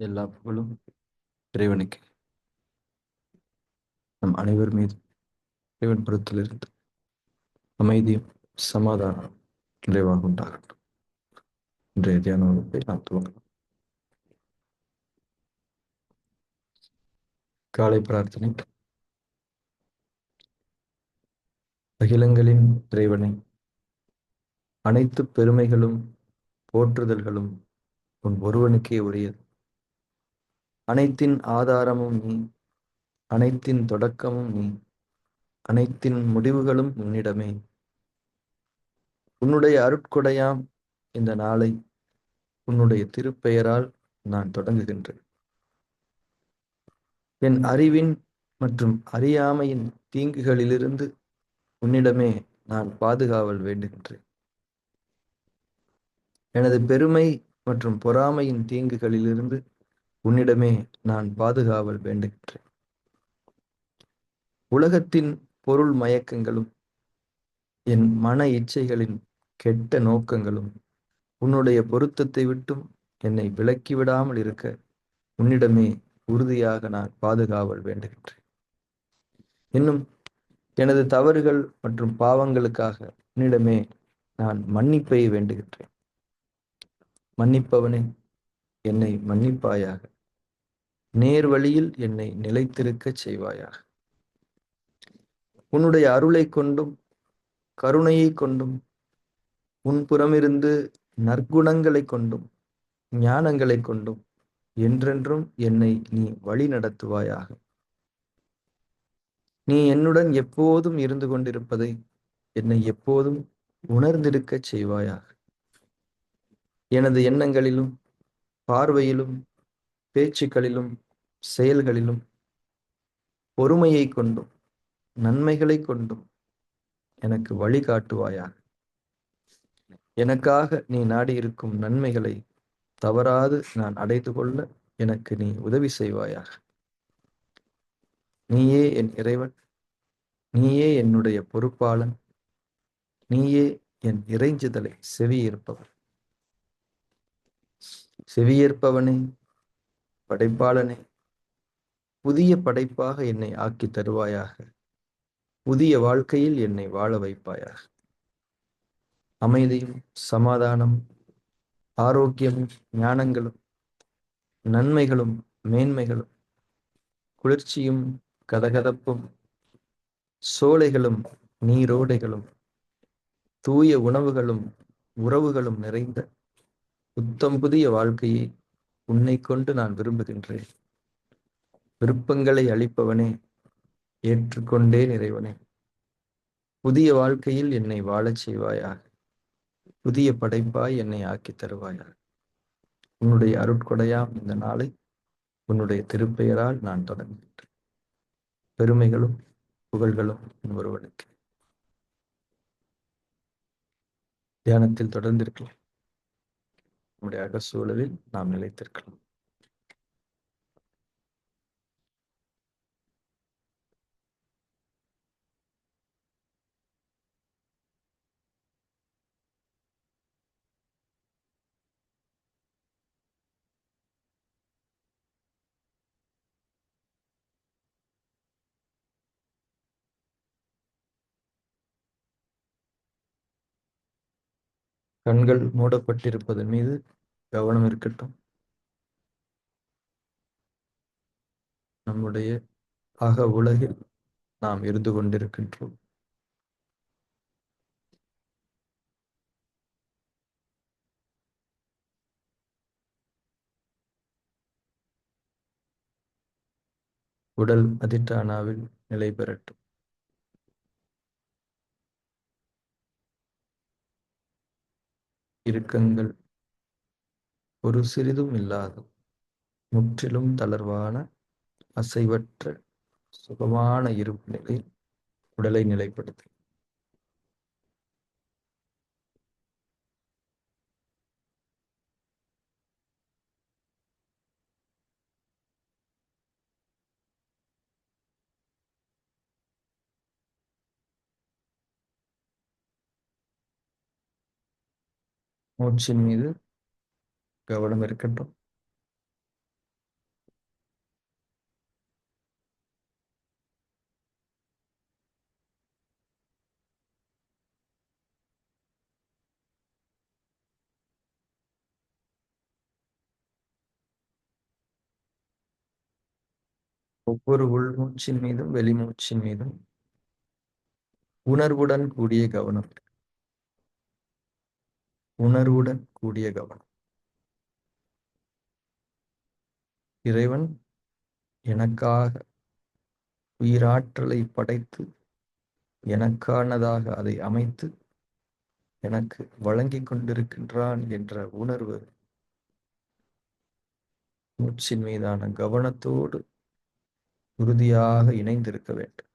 எல்லா புகழும் இறைவனுக்கு. நம் அனைவர் மீது இறைவன் புறத்திலிருந்து அமைதியும் சமாதானம் நிறைவாக உண்டாகட்டும். இன்றைய தியான வகுப்பை நாம் துவங்கலாம். காலை பிரார்த்தனை. அகிலங்களின் இறைவனை, அனைத்து பெருமைகளும் போற்றுதல்களும் உன் ஒருவனுக்கே உரியது. அனைத்தின் ஆதாரமும் நீ, அனைத்தின் தொடக்கமும் நீ, அனைத்தின் முடிவுகளும் உன்னிடமே. உன்னுடைய அருட்கொடையாம் இந்த நாளை உன்னுடைய திருப்பெயரால் நான் தொடங்குகின்றேன். என் அறிவின் மற்றும் அறியாமையின் தீங்குகளிலிருந்து உன்னிடமே நான் பாதுகாவல் வேண்டுகின்றேன். எனது பெருமை மற்றும் பொறாமையின் தீங்குகளிலிருந்து உன்னிடமே நான் பாதுகாவல் வேண்டுகின்றேன். உலகத்தின் பொருள் மயக்கங்களும் என் மன இச்சைகளின் கெட்ட நோக்கங்களும் உன்னுடைய பொருத்தத்தை விட்டும் என்னை விலக்கிவிடாமல் இருக்க உன்னிடமே உறுதியாக நான் பாதுகாவல் வேண்டுகின்றேன். இன்னும் எனது தவறுகள் மற்றும் பாவங்களுக்காக உன்னிடமே நான் மன்னிப்பை வேண்டுகின்றேன். மன்னிப்பவனே, என்னை மன்னிப்பாயாக. நேர் வழியில் என்னை நிலைத்திருக்கச் செய்வாயாக. உன்னுடைய அருளை கொண்டும் கருணையை கொண்டும் உன் புறமிருந்து நற்குணங்களை கொண்டும் ஞானங்களை கொண்டும் என்றென்றும் என்னை நீ வழி நடத்துவாயாக. நீ என்னுடன் எப்போதும் இருந்து கொண்டிருப்பதை என்னை எப்போதும் உணர்ந்திருக்கச் செய்வாயாக. எனது எண்ணங்களிலும் பார்வையிலும் பேச்சுக்களிலும் செயல்களிலும் பொறுமையை கொண்டும் நன்மைகளை கொண்டும் எனக்கு வழிகாட்டுவாயாக. எனக்காக நீ நாடியிருக்கும் நன்மைகளை தவறாது நான் அடைந்து கொள்ள எனக்கு நீ உதவி செய்வாயாக. நீயே என் இறைவன், நீயே என்னுடைய பொறுப்பாளன், நீயே என் இறைஞ்சுதலை செவியேற்பவன். செவியேற்பவனே, படைப்பாளனே, புதிய படைப்பாக என்னை ஆக்கி தருவாயாக. புதிய வாழ்க்கையில் என்னை வாழ வைப்பாயாக. அமைதியும் சமாதானம், ஆரோக்கியமும் ஞானங்களும் நன்மைகளும் மேன்மைகளும் குளிர்ச்சியும் கதகதப்பும் சோலைகளும் நீரோடைகளும் தூய உணவுகளும் உறவுகளும் நிறைந்த புத்தம் புதிய வாழ்க்கையை உன்னை கொண்டு நான் விரும்புகின்றேன். விருப்பங்களை அளிப்பவனே, ஏற்றுக்கொண்டேன் இறைவனே. புதிய வாழ்க்கையில் என்னை வாழச் செய்வாயாக. புதிய படைப்பாய் என்னை ஆக்கி தருவாயாக. உன்னுடைய அருட்கொடையாம் இந்த நாளை உன்னுடைய திருப்பெயரால் நான் தொடங்குகின்றேன். பெருமைகளும் புகழ்களும் உன் ஒருவனுக்கு. தியானத்தில் தொடர்ந்திருக்கலாம். நம்முடைய அகசூழலில் நாம் நிலைத்திருக்கலாம். கண்கள் மூடப்பட்டிருப்பதன் மீது கவனம் இருக்கட்டும். நம்முடைய அக உலகில் நாம் இருந்து கொண்டிருக்கின்றோம். உடல் அதிஷ்டானாவில் நிலை பெறட்டும். இறுக்கங்கள் ஒரு சிறிதும் இல்லாத முற்றிலும் தளர்வான அசைவற்ற சுகமான இருப்பு நிலை உடலை நிலைப்படுத்தும். மூச்சின் மீது கவனம் இருக்கட்டும். ஒவ்வொரு உள்மூச்சின் மீதும் வெளிமூச்சின் மீதும் உணர்வுடன் கூடிய கவனம். உணர்வுடன் கூடிய கவனம். இறைவன் எனக்காக உயிராற்றலை படைத்து எனக்கானதாக அதை அமைத்து எனக்கு வழங்கிக் கொண்டிருக்கின்றான் என்ற உணர்வு மூச்சின் மீதான கவனத்தோடு உறுதியாக இணைந்திருக்க வேண்டும்.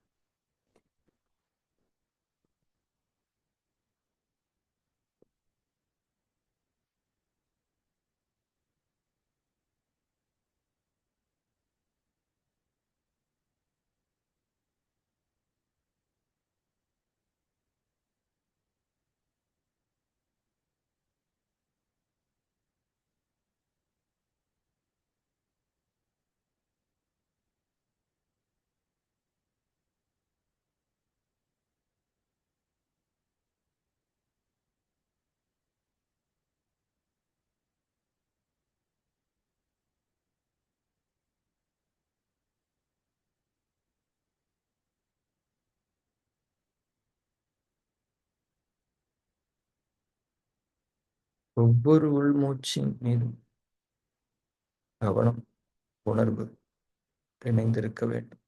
ஒவ்வொரு உள்மூச்சின் மீதும் கவனம், உணர்வு இணைந்திருக்க வேண்டும்.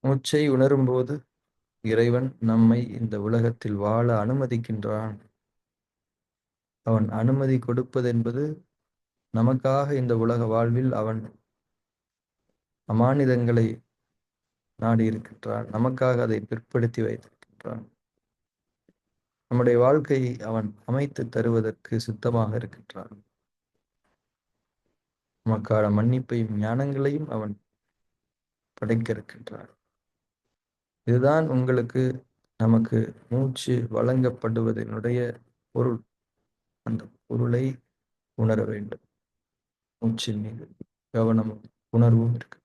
மூச்சை உணரும்போது இறைவன் நம்மை இந்த உலகத்தில் வாழ அனுமதிக்கின்றான். அவன் அனுமதி கொடுப்பதென்பது நமக்காக இந்த உலக வாழ்வில் அவன் அமானிதங்களை நாடியிருக்கின்றான். நமக்காக அதை பிற்படுத்தி வைத்திருக்கின்றான். நம்முடைய வாழ்க்கையை அவன் அமைத்து தருவதற்கு சித்தமாக இருக்கின்றான். நமக்கான மன்னிப்பையும் ஞானங்களையும் அவன் படைக்க இருக்கின்றான். இதுதான் உங்களுக்கு நமக்கு மூச்சு வழங்கப்படுவதனுடைய பொருள். அந்த பொருளை உணர வேண்டும். மூச்சின் மீது கவனமும் உணர்வும் இருக்கு.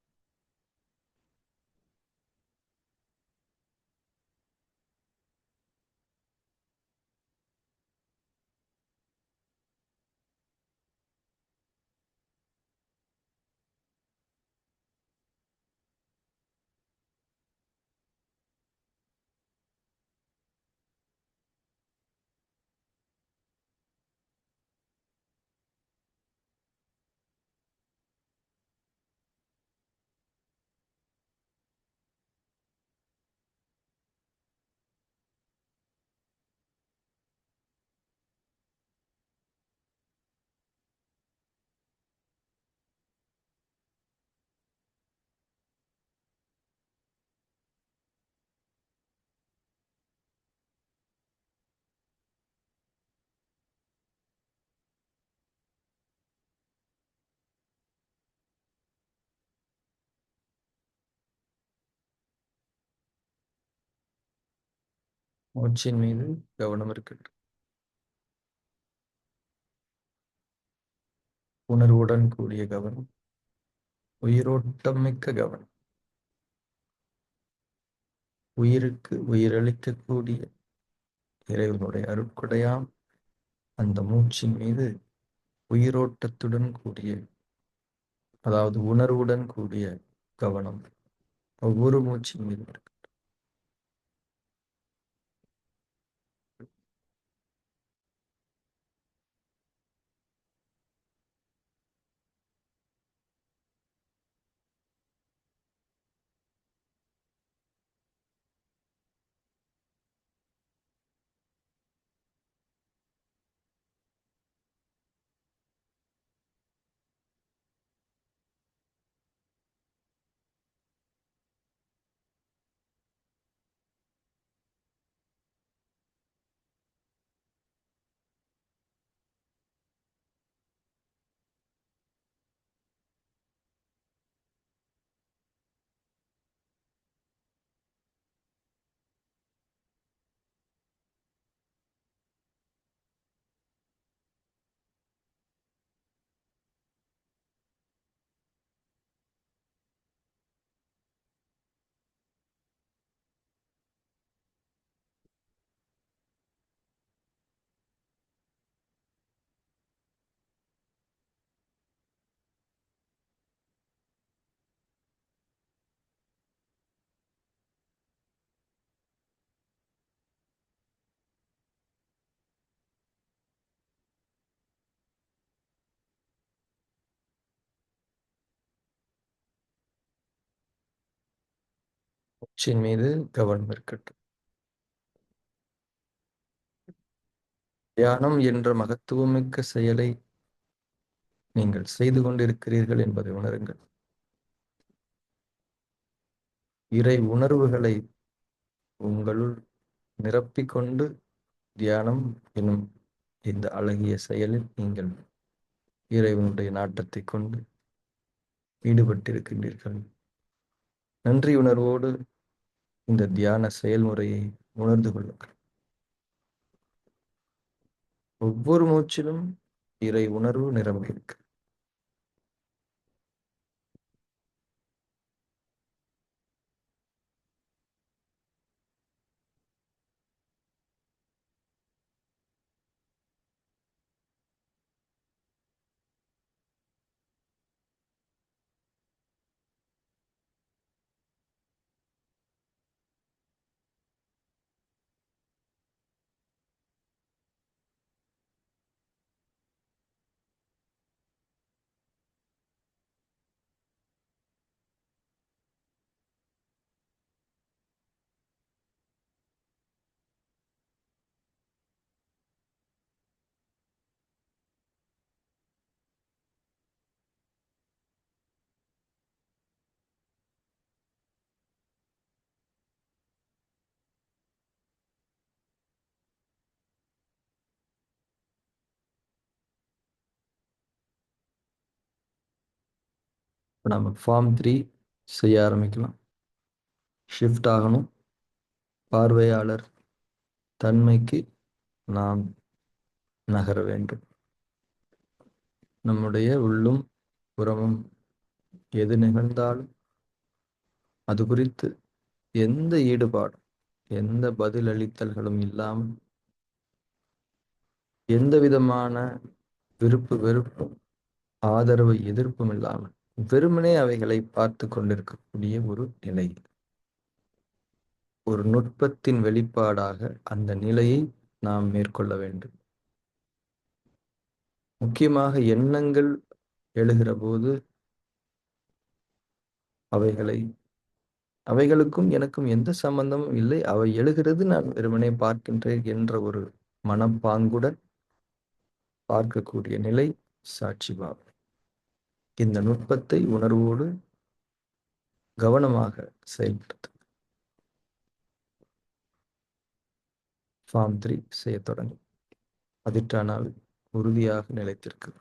மூச்சின் மீது கவனம் இருக்கட்டும். உணர்வுடன் கூடிய கவனம், உயிரோட்டம் மிக்க கவனம், உயிருக்கு உயிரளிக்கக்கூடிய இறைவனுடைய அருட்கொடையாம் அந்த மூச்சின் மீது உயிரோட்டத்துடன் கூடிய, அதாவது உணர்வுடன் கூடிய கவனம் ஒவ்வொரு மூச்சின் மீது இருக்கு. மூச்சின் மீது கவனம் இருக்கட்டும். தியானம் என்ற மகத்துவமிக்க செயலை நீங்கள் செய்து கொண்டிருக்கிறீர்கள் என்பதை உணருங்கள். இறை உணர்வுகளை உங்களுள் நிரப்பிக்கொண்டு தியானம் எனும் இந்த அழகிய செயலில் நீங்கள் இறைவனுடைய நாட்டத்தைக் கொண்டு ஈடுபட்டிருக்கின்றீர்கள். நன்றியுணர்வோடு இந்த தியான செயல்முறையை உணர்ந்து கொள்ளுங்கள். ஒவ்வொரு மூச்சிலும் இறை உணர்வு நிரம்பியிருக்கு. இப்ப நம்ம ஃபார்ம் 3 செய்ய ஆரம்பிக்கலாம். ஷிஃப்ட் ஆகணும். பார்வையாளர் தன்மைக்கு நாம் நகர வேண்டும். நம்முடைய உள்ளும் புறமும் எது நிகழ்ந்தாலும் அது குறித்து எந்த ஈடுபாடும் எந்த பதிலளித்தல்களும் இல்லாமல், எந்த விதமான விருப்பு வெறுப்பும் ஆதரவு எதிர்ப்பும் இல்லாமல் வெறுமனே அவைகளை பார்த்து கொண்டிருக்கக்கூடிய ஒரு நிலை. ஒரு நுட்பத்தின் வெளிப்பாடாக அந்த நிலையை நாம் மேற்கொள்ள வேண்டும். முக்கியமாக எண்ணங்கள் எழுகிற போது அவைகளுக்கும் எனக்கும் எந்த சம்பந்தமும் இல்லை, அவை எழுகிறது, நான் வெறுமனே பார்க்கின்றேன் என்ற ஒரு மனப்பாங்குடன் பார்க்கக்கூடிய நிலை சாட்சி பாவம். இந்த நுட்பத்தை உணர்வோடு கவனமாக செயல்படுத்து. ஃபார்ம் 3 செய்ய தொடங்கும். அதிட்டானால் உறுதியாக நிலைத்திருக்கு.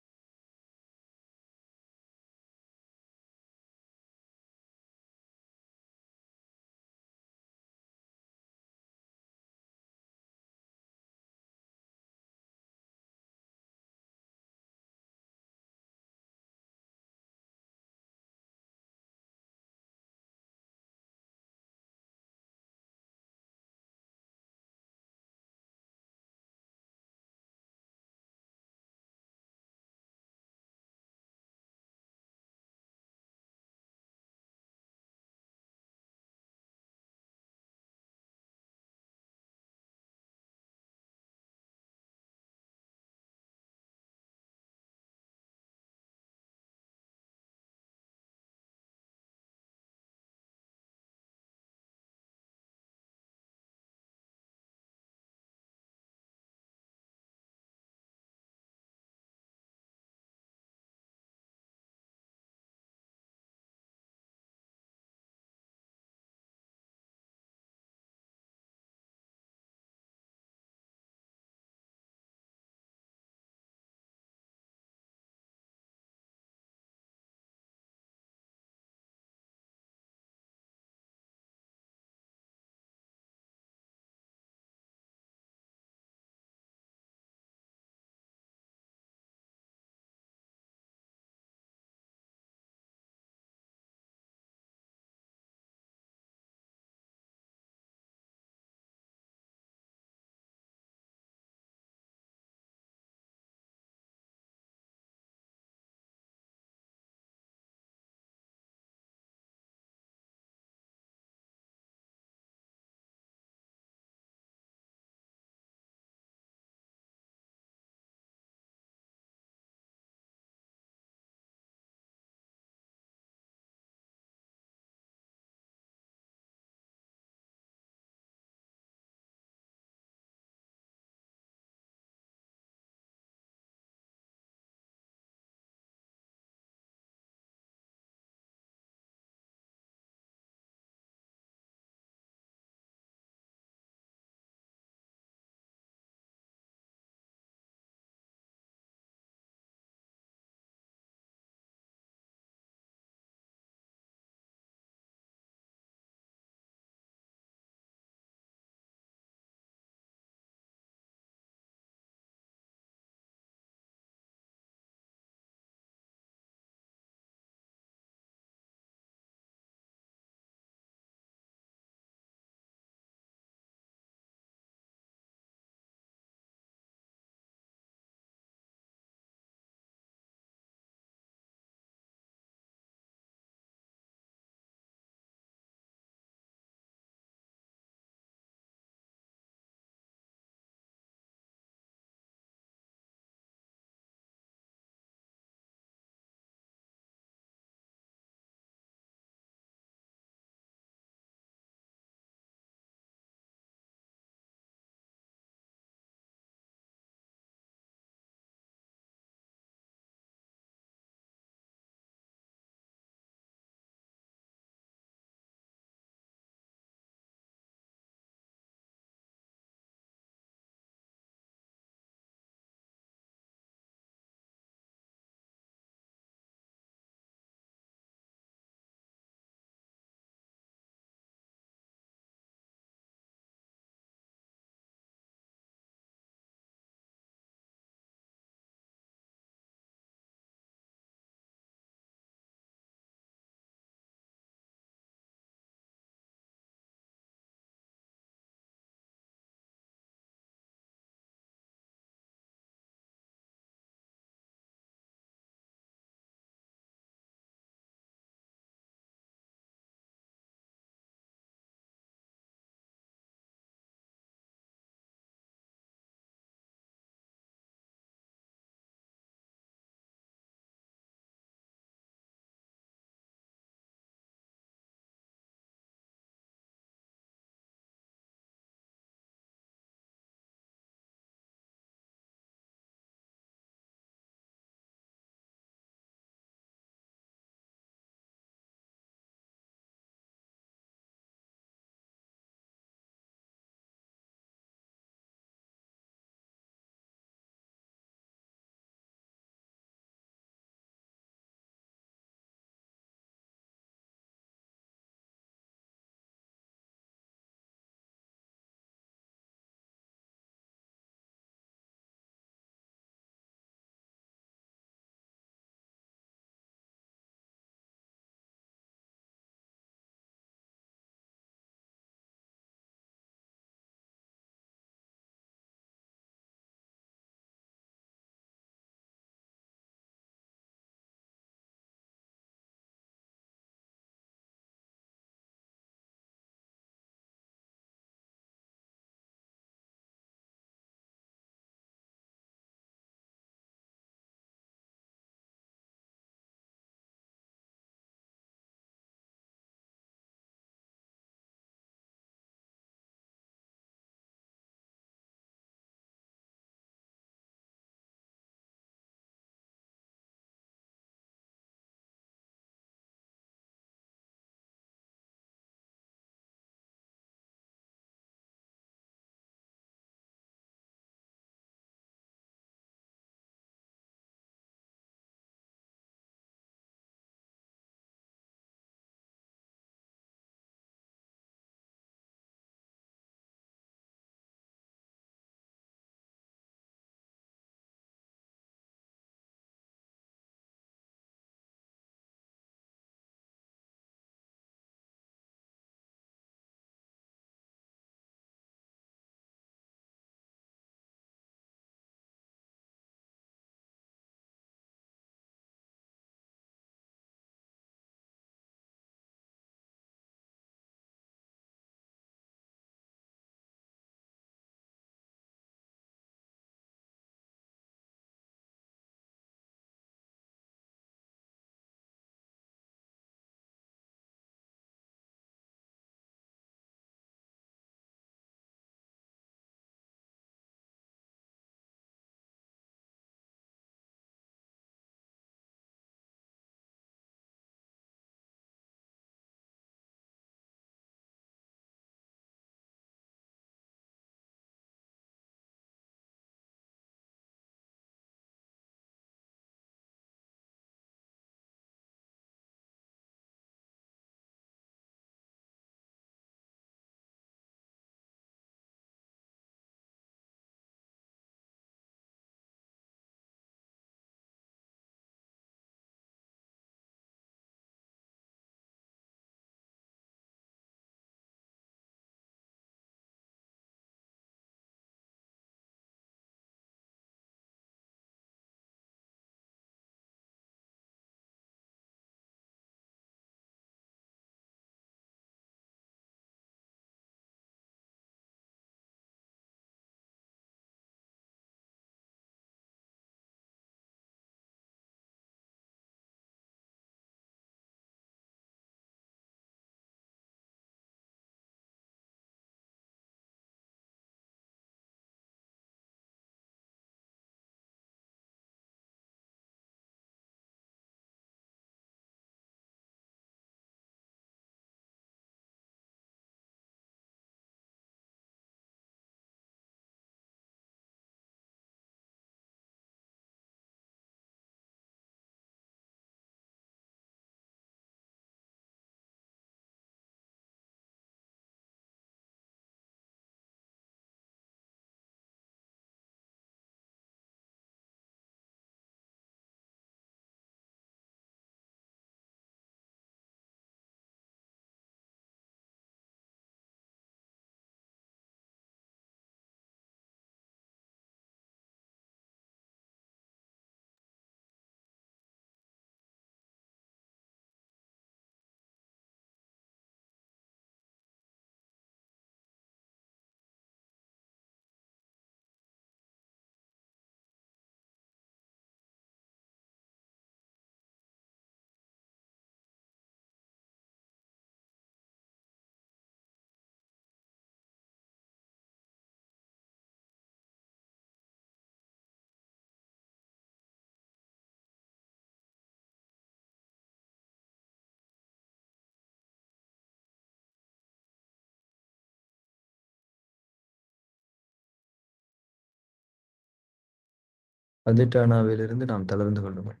அதிட்டானாவிலிருந்து நாம் தளர்ந்து கொள்ளுங்கள்.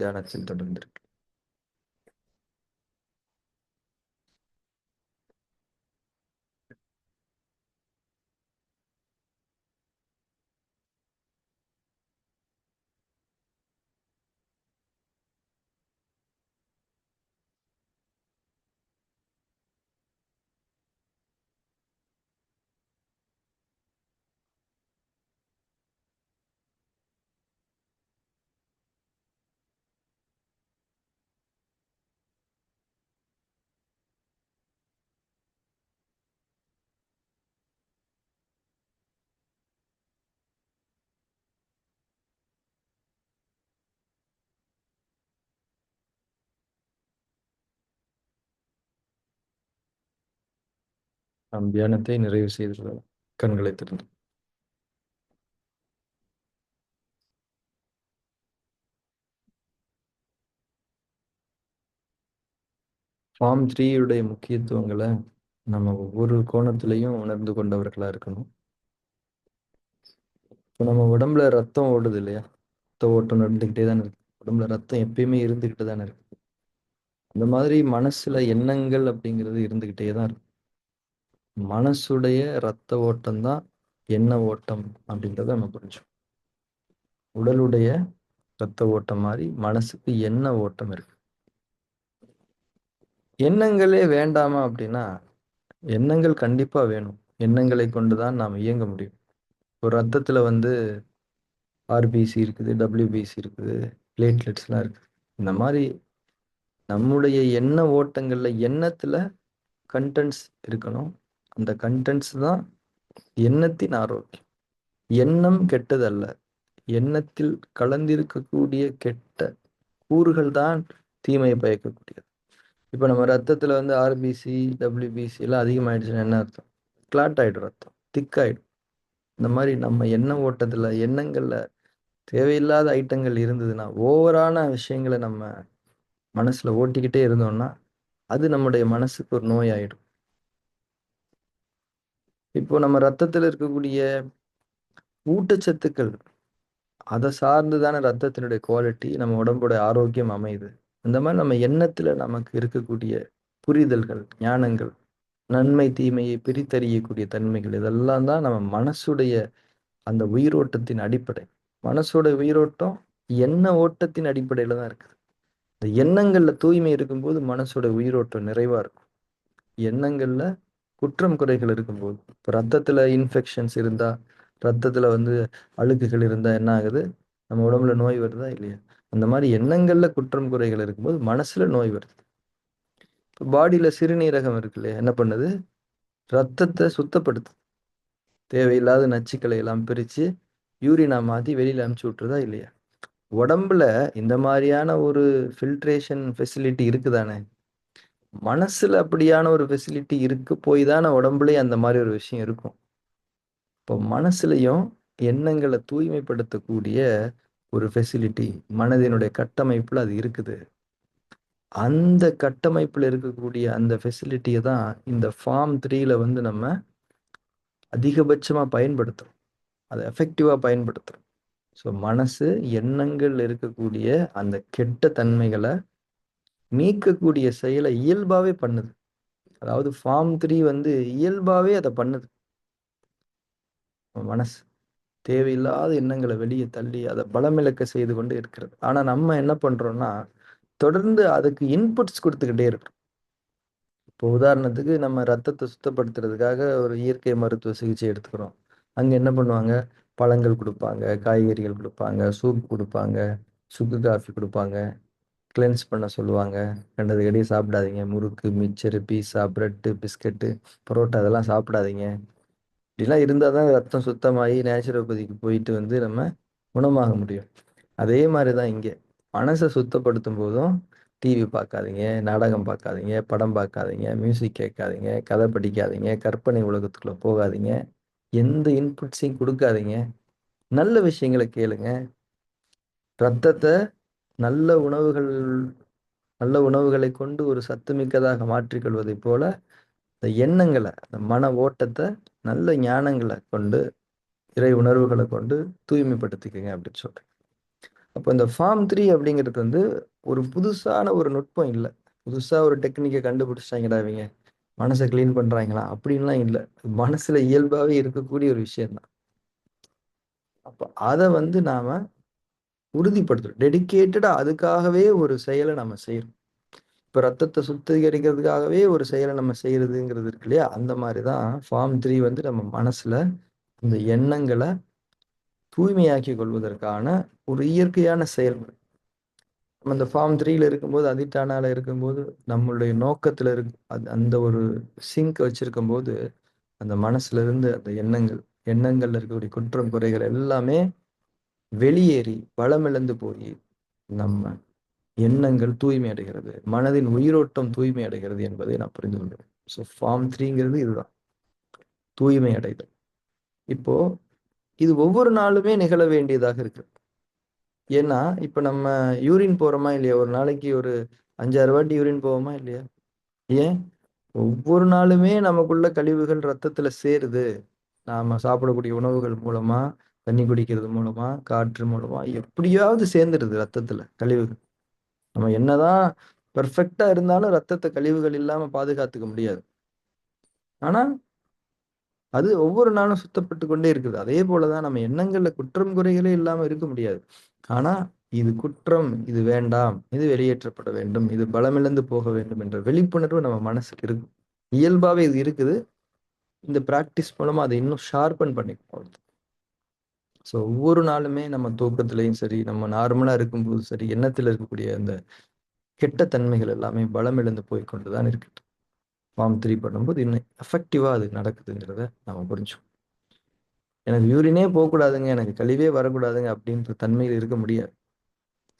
தியானத்தில் தொடர்ந்திருக்கு. நாம் தியானத்தை நிறைவு செய்துள்ளோம். கண்களை திறந்து ஃபார்ம் 3 உடைய முக்கியத்துவங்களை நம்ம ஒவ்வொரு கோணத்திலையும் உணர்ந்து கொண்டவர்களா இருக்கணும். இப்போ நம்ம உடம்புல ரத்தம் ஓடுது இல்லையா? ரத்த ஓட்டம் நடந்துக்கிட்டே தானே இருக்கு. உடம்புல ரத்தம் எப்பயுமே இருந்துகிட்டு தானே இருக்கு. அந்த மாதிரி மனசுல எண்ணங்கள் அப்படிங்கிறது இருந்துகிட்டே தான் இருக்கு. மனசுடைய ரத்த ஓட்டம் தான் எண்ண ஓட்டம் அப்படிங்கிறத நம்ம புரிஞ்சோம். உடலுடைய ரத்த ஓட்டம் மாதிரி மனசுக்கு எண்ண ஓட்டம் இருக்கு. எண்ணங்களே வேண்டாமா அப்படின்னா, எண்ணங்கள் கண்டிப்பா வேணும். எண்ணங்களை கொண்டுதான் நாம் இயங்க முடியும். ஒரு ரத்தத்துல வந்து ஆர்பிசி இருக்குது, டபிள்யூபிசி இருக்குது, பிளேட்லெட்ஸ்லாம் இருக்கு. இந்த மாதிரி நம்முடைய எண்ண ஓட்டங்கள்ல எண்ணத்துல கண்டென்ட்ஸ் இருக்கணும். அந்த கண்டென்ட்ஸ் தான் எண்ணத்தின் ஆரோக்கியம். எண்ணம் கெட்டதல்ல. எண்ணத்தில் கலந்திருக்கக்கூடிய கெட்ட கூறுகள் தான் தீமையை பயக்கக்கூடியது. இப்போ நம்ம ரத்தத்துல வந்து ஆர்பிசி, டபிள்யூபிசி எல்லாம் அதிகமாயிடுச்சுன்னா என்ன அர்த்தம்? கிளாட் ஆயிடும், ரத்தம் திக்காயிடும். இந்த மாதிரி நம்ம எண்ண ஓட்டத்துல எண்ணங்கள்ல தேவையில்லாத ஐட்டங்கள் இருந்ததுன்னா, ஓவரான விஷயங்களை நம்ம மனசுல ஓட்டிக்கிட்டே இருந்தோம்னா அது நம்முடைய மனசுக்கு ஒரு நோய் ஆயிடும். இப்போ நம்ம ரத்தத்துல இருக்கக்கூடிய ஊட்டச்சத்துக்கள் அதை சார்ந்து தானே ரத்தத்தினுடைய குவாலிட்டி, நம்ம உடம்போட ஆரோக்கியம் அமையுது. அந்த மாதிரி நம்ம எண்ணத்துல நமக்கு இருக்கக்கூடிய புரிதல்கள், ஞானங்கள், நன்மை தீமையை பிரித்தறியக்கூடிய தன்மைகள், இதெல்லாம் தான் நம்ம மனசுடைய அந்த உயிரோட்டத்தின் அடிப்படை. மனசோட உயிரோட்டம் எண்ண ஓட்டத்தின் அடிப்படையில தான் இருக்குது. இந்த எண்ணங்கள்ல தூய்மை இருக்கும்போது மனசோட உயிரோட்டம் நிறைவா இருக்கும். எண்ணங்கள்ல குற்றம் குறைகள் இருக்கும்போது, இப்போ ரத்தத்துல இன்ஃபெக்ஷன்ஸ் இருந்தா, ரத்தத்துல வந்து அழுக்குகள் இருந்தா என்ன ஆகுது? நம்ம உடம்புல நோய் வருதா இல்லையா? அந்த மாதிரி எண்ணங்கள்ல குற்றம் குறைகள் இருக்கும்போது மனசுல நோய் வருது. இப்போ பாடியில சிறுநீரகம் இருக்கு இல்லையா? என்ன பண்ணுது? ரத்தத்தை சுத்தப்படுத்து. தேவையில்லாத நச்சுக்களை எல்லாம் பிரிச்சு யூரினா மாத்தி வெளியில அனுப்பிச்சு விட்டுறதா இல்லையா? உடம்புல இந்த மாதிரியான ஒரு ஃபில்ட்ரேஷன் ஃபெசிலிட்டி இருக்குதானே? மனசுல அப்படியான ஒரு ஃபெசிலிட்டி இருக்கு போய் தானே உடம்புலயே அந்த மாதிரி ஒரு விஷயம் இருக்கும். இப்போ மனசுலயும் எண்ணங்களை தூய்மைப்படுத்தக்கூடிய ஒரு ஃபெசிலிட்டி மனதினுடைய கட்டமைப்புல அது இருக்குது. அந்த கட்டமைப்புல இருக்கக்கூடிய அந்த ஃபெசிலிட்டியை தான் இந்த ஃபார்ம் 3ல வந்து நம்ம அதிகபட்சமா பயன்படுத்துறோம். அதை எஃபெக்டிவா பயன்படுத்துறோம். ஸோ மனசு எண்ணங்கள் இருக்கக்கூடிய அந்த கெட்ட தன்மைகளை நீக்கக்கூடிய செயலை இயல்பாவே பண்ணுது. அதாவது ஃபார்ம் 3 வந்து இயல்பாவே அதை பண்ணுது. மனசு தேவையில்லாத எண்ணங்களை வெளியே தள்ளி அதை பலமிழக்க செய்து கொண்டு இருக்கிறது. ஆனா நம்ம என்ன பண்றோம்னா, தொடர்ந்து அதுக்கு இன்புட்ஸ் கொடுத்துக்கிட்டே இருக்கோம். இப்போ உதாரணத்துக்கு நம்ம ரத்தத்தை சுத்தப்படுத்துறதுக்காக ஒரு இயற்கை மருத்துவ சிகிச்சை எடுத்துக்கிறோம். அங்க என்ன பண்ணுவாங்க? பழங்கள் கொடுப்பாங்க, காய்கறிகள் கொடுப்பாங்க, சூப் கொடுப்பாங்க, சுக்கு காஃபி கொடுப்பாங்க, கிளென்ஸ் பண்ண சொல்லுவாங்க. கண்டது கடியே சாப்பிடாதீங்க. முறுக்கு, மிச்சரு, பீஸா, பிரெட்டு, பிஸ்கட்டு, பரோட்டா இதெல்லாம் சாப்பிடாதீங்க. இப்படிலாம் இருந்தால் தான் ரத்தம் சுத்தமாகி நேச்சுரோபதிக்கு போயிட்டு வந்து நம்ம குணமாக முடியும். அதே மாதிரி தான் இங்கே மனசை சுத்தப்படுத்தும் போதும் டிவி பார்க்காதீங்க, நாடகம் பார்க்காதீங்க, படம் பார்க்காதீங்க, மியூசிக் கேட்காதீங்க, கதை படிக்காதீங்க, கற்பனை உலகத்துக்குள்ள போகாதீங்க, எந்த இன்புட்ஸையும் கொடுக்காதீங்க, நல்ல விஷயங்களை கேளுங்க. ரத்தத்தை நல்ல உணவுகள் நல்ல உணவுகளை கொண்டு ஒரு சத்துமிக்கதாக மாற்றிக்கொள்வதை போல இந்த எண்ணங்களை, அந்த மன ஓட்டத்தை நல்ல ஞானங்களை கொண்டு இறை உணர்வுகளை கொண்டு தூய்மைப்படுத்திக்கங்க அப்படின்னு சொல்றேன். அப்போ இந்த ஃபார்ம் 3 அப்படிங்கிறது வந்து ஒரு புதுசான ஒரு நுட்பம் இல்ல. புதுசா ஒரு டெக்னிக்க கண்டுபிடிச்சிட்டாங்கடா இவங்க. மனச கிளீன் பண்றாங்களா? அப்படின்லாம் இல்ல. மனசுல இயல்பாவே இருக்கக்கூடிய ஒரு விஷயம் தான். அப்ப அத வந்து நாம உறுதிப்படுத்துறோம். டெடிகேட்டடா அதுக்காகவே ஒரு செயல நம்ம செய்றோம். இப்ப ரத்தத்த சுத்திகரிக்கிறதுக்காகவே ஒரு செயல நம்ம செய்றதுங்கிறது இருக்கு இல்லையா? அந்த மாரி தான் ஃபார்ம் 3 வந்து நம்ம மனசுல இந்த எண்ணங்கள தூய்மையாக்கிக் கொள்வதற்கான ஒரு இயற்கையான செயல்முறை. நம்ம அந்த ஃபார்ம் 3ல இருக்கும்போது, அதிட்டானால இருக்கும்போது, நம்மளுடைய நோக்கத்துல அந்த ஒரு சிங்க் வச்சிருக்கும்போது, அந்த மனசுல இருந்து அந்த எண்ணங்கள்ல இருக்கக்கூடிய குற்றம், குறைகள் எல்லாமே வெளியேறி, பலமிழந்து போயி, நம்ம எண்ணங்கள் தூய்மை அடைகிறது. மனதின் உயிரோட்டம் தூய்மை அடைகிறது என்பதை நான் புரிந்து கொண்டேன். ஸோ ஃபார்ம் 3ங்கிறது இதுதான். தூய்மை அடைதல். இப்போ இது ஒவ்வொரு நாளுமே நிகழ வேண்டியதாக இருக்கு. ஏன்னா, இப்ப நம்ம யூரின் போறோமா இல்லையா? ஒரு நாளைக்கு ஒரு 5, 6 வாட்டி யூரின் போவோமா இல்லையா? ஏன்? ஒவ்வொரு நாளுமே நமக்குள்ள கழிவுகள் ரத்தத்துல சேருது. நாம சாப்பிடக்கூடிய உணவுகள் மூலமா, தண்ணி குடிக்கிறது மூலமா, காற்று மூலமா எப்படியாவது சேர்ந்துருது ரத்தத்துல கழிவுகள். நம்ம என்னதான் பெர்ஃபெக்ட்டா இருந்தாலும் ரத்தத்த கழிவுகள் இல்லாம பாதுகாத்துக்க முடியாது. ஆனா, அது ஒவ்வொரு நாளும் சுத்தப்பட்டுக் கொண்டே இருக்குது. அதே போல தான் நம்ம எண்ணங்கள்ல குற்றம் குறைகளே இல்லாம இருக்க முடியாது. ஆனா, இது குற்றம், இது வேண்டாம், இது வெளியேற்றப்பட வேண்டும், இது பலமிழந்து போக வேண்டும் என்ற விழிப்புணர்வு நம்ம மனசுக்கு இருக்கு. இயல்பாவே இது இருக்குது. இந்த பிராக்டிஸ் மூலமா அதை இன்னும் ஷார்ப்பன் பண்ணிக்கணும். ஸோ ஒவ்வொரு நாளுமே நம்ம தூக்கத்திலயும் சரி, நம்ம நார்மலா இருக்கும்போது சரி, எண்ணத்துல இருக்கக்கூடிய அந்த கெட்ட தன்மைகள் எல்லாமே பலமிழந்து போய் கொண்டு தான் இருக்கு. ஃபார்ம் 3 பண்ணும்போது இன்னும் எஃபெக்டிவா அது நடக்குதுங்கிறத நம்ம புரிஞ்சுக்கணும். எனக்கு யூரினே போக்கூடாதுங்க, எனக்கு கழிவே வரக்கூடாதுங்க அப்படின்ற தன்மையில இருக்க முடியாது.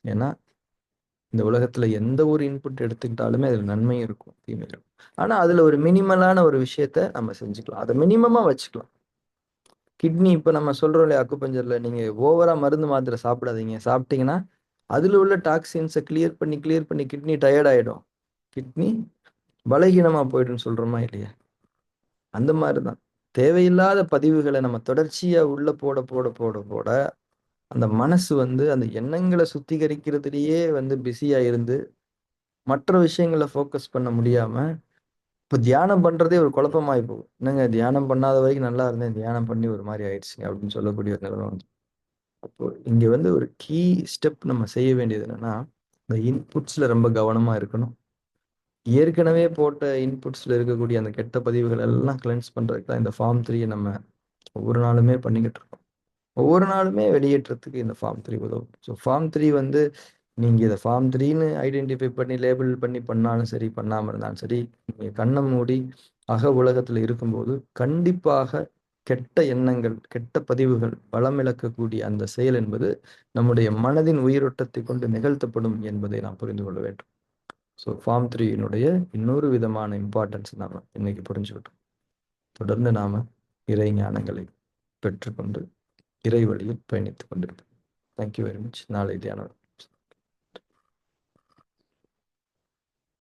ஏன்னா, இந்த உலகத்துல எந்த ஒரு இன்புட் எடுத்துக்கிட்டாலுமே அதுல நன்மையும் இருக்கும், தீமையும் இருக்கும். ஆனா, அதுல ஒரு மினிமலான ஒரு விஷயத்த நம்ம செஞ்சுக்கலாம். அத மினிமமா வச்சுக்கலாம். கிட்னி இப்ப நம்ம சொல்றோம் இல்லையா அக்குபஞ்சர்ல, நீங்க ஓவரா மருந்து மாத்திரை சாப்பிடாதீங்க. சாப்பிட்டீங்கன்னா, அதுல உள்ள டாக்ஸின்ஸ கிளியர் பண்ணி கிட்னி டயர்ட் ஆயிடும். கிட்னி பலகீனமா போயிடும்னு சொல்றோமா இல்லையா? அந்த மாரி தான். தேவையில்லாத பதிவுகள நம்ம தொடர்ச்சியா உள்ள போட, அந்த மனசு வந்து அந்த எண்ணங்கள சுத்திகரிக்கிறதிலேயே வந்து பிஸியா இருந்து, மற்ற விஷயங்கள ஃபோக்கஸ் பண்ண முடியாம, இப்ப தியானம் பண்றதே ஒரு குழப்பமாயி போகும். என்னங்க தியானம் பண்ணாத வரைக்கும் நல்லா இருந்தேன். தியானம் பண்ணி ஒரு மாரி ஆயிடுச்சுங்க அப்படின்னு சொல்லக்கூடிய ஒரு நிலைமை வந்து. அப்போ இங்க வந்து ஒரு கீ ஸ்டெப் நம்ம செய்ய வேண்டியது என்னன்னா, இந்த இன்புட்ஸ்ல ரொம்ப கவனமா இருக்கணும். ஏற்கனவே போட்ட இன்புட்ஸ்ல இருக்கக்கூடிய அந்த கெட்ட பதிவுகள் எல்லாம் கிளென்ஸ் பண்றதுக்கு தான் இந்த ஃபார்ம் 3 நம்ம ஒவ்வொரு நாளுமே பண்ணிக்கிட்டு இருக்கோம். ஒவ்வொரு நாளுமே வெளியேற்றத்துக்கு இந்த ஃபார்ம் 3 உதவும். ஸோ ஃபார்ம் 3 வந்து நீங்க இத ஃபார்ம் 3ன்னு ஐடென்டிஃபை பண்ணி லேபிள் பண்ணி பண்ணாலும் சரி, பண்ணாம இருந்தாலும் சரி, நீங்க கண்ண மூடி அக உலகத்துல இருக்கும்போது, கண்டிப்பாக கெட்ட எண்ணங்கள், கெட்ட பதிவுகள் பலமிழக்கக்கூடிய அந்த செயல் என்பது நம்முடைய மனதின் உயிரோட்டத்தை கொண்டு நிகழ்த்தப்படும் என்பதை நாம் புரிந்து கொள்ள வேண்டும். ஸோ ஃபார்ம் 3யினுடைய இன்னொரு விதமான இம்பார்ட்டன்ஸ் நாம இன்னைக்கு புரிஞ்சுக்கிட்டோம். தொடர்ந்து நாம இறை ஞானங்களை பெற்றுக்கொண்டு இறை வழியில் பயணித்துக் கொண்டிருக்கிறோம். Thank you very much. நாளை தியானம்.